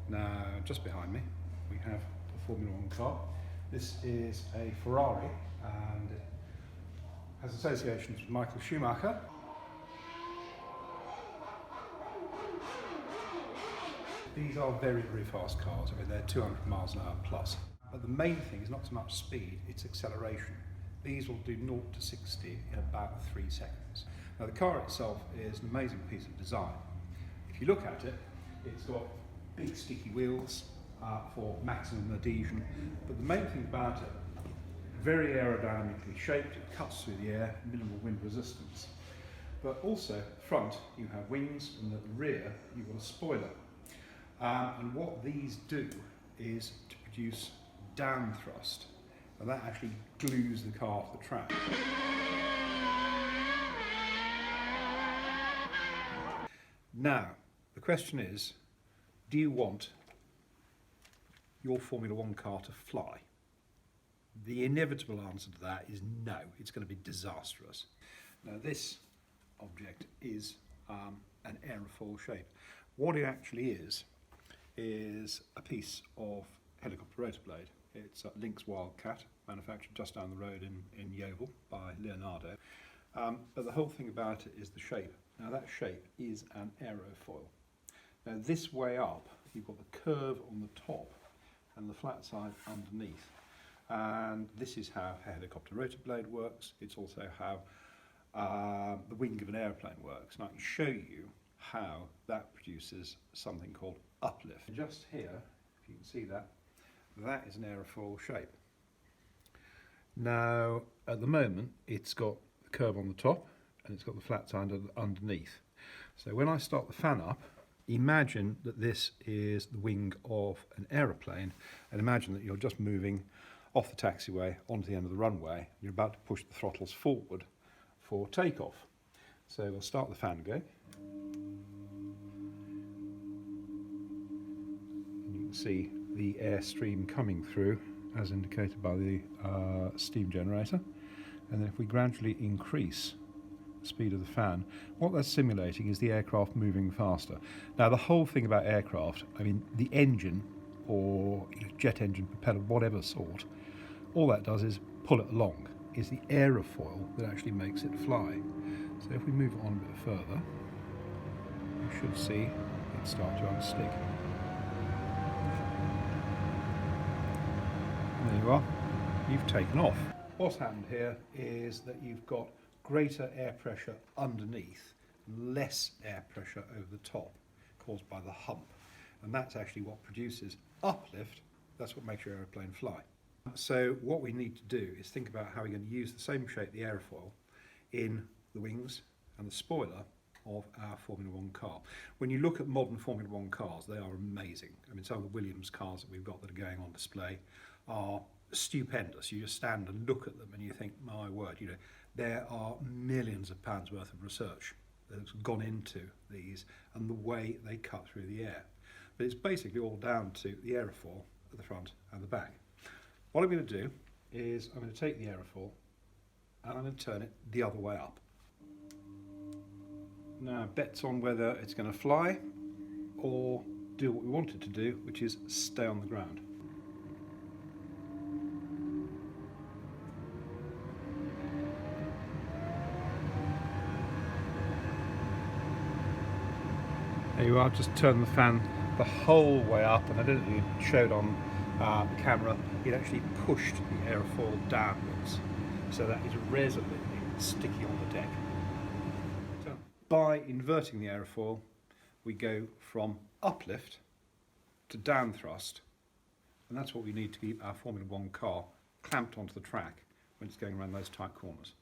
Now, just behind me, we have a Formula One car. This is a Ferrari and it has associations with Michael Schumacher. These are very, very fast cars. I mean, they're 200 miles an hour plus. But the main thing is not so much speed, it's acceleration. These will do 0 to 60 in about 3 seconds. Now, the car itself is an amazing piece of design. If you look at it, it's got big sticky wheels for maximum adhesion. But the main thing about it, very aerodynamically shaped, it cuts through the air, minimal wind resistance. But also, front, you have wings, and at the rear, you've got a spoiler. And what these do is to produce down thrust, and that actually glues the car to the track. Now, the question is, do you want your Formula One car to fly? The inevitable answer to that is no, it's going to be disastrous. Now, this object is an aerofoil shape. What it actually is a piece of helicopter rotor blade. It's a Lynx Wildcat, manufactured just down the road in Yeovil by Leonardo. But the whole thing about it is the shape. Now, that shape is an aerofoil. Now, this way up, you've got the curve on the top and the flat side underneath. And this is how a helicopter rotor blade works. It's also how the wing of an airplane works. And I can show you how that produces something called uplift. Just here, if you can see that, that is an aerofoil shape. Now, at the moment, it's got the curve on the top and it's got the flat side underneath. So when I start the fan up, imagine that this is the wing of an aeroplane, and imagine that you're just moving off the taxiway onto the end of the runway. You're about to push the throttles forward for takeoff. So we'll start the fan going. And you can see the air stream coming through as indicated by the steam generator. And then if we gradually increase the speed of the fan, what that's simulating is the aircraft moving faster. Now, the whole thing about aircraft, I mean, the engine or jet engine, propeller, whatever sort, all that does is pull it along. It's the aerofoil that actually makes it fly. So if we move it on a bit further, you should see it start to unstick. There you are, you've taken off. What's happened here is that you've got greater air pressure underneath, less air pressure over the top, caused by the hump. And that's actually what produces uplift. That's what makes your aeroplane fly. So what we need to do is think about how we're going to use the same shape, the aerofoil, in the wings and the spoiler of our Formula One car. When you look at modern Formula One cars, they are amazing. I mean, some of the Williams cars that we've got that are going on display are stupendous. You just stand and look at them and you think, my word, you know, there are millions of pounds worth of research that's gone into these and the way they cut through the air. But it's basically all down to the aerofoil at the front and the back. What I'm going to do is I'm going to take the aerofoil and I'm going to turn it the other way up. Now, bets on whether it's going to fly or do what we want it to do, which is stay on the ground. There you are, just turn the fan the whole way up, and I don't know if you showed on the camera, it actually pushed the aerofoil downwards, so that is resolutely sticky on the deck. So by inverting the aerofoil, we go from uplift to down thrust, and that's what we need to keep our Formula One car clamped onto the track when it's going around those tight corners.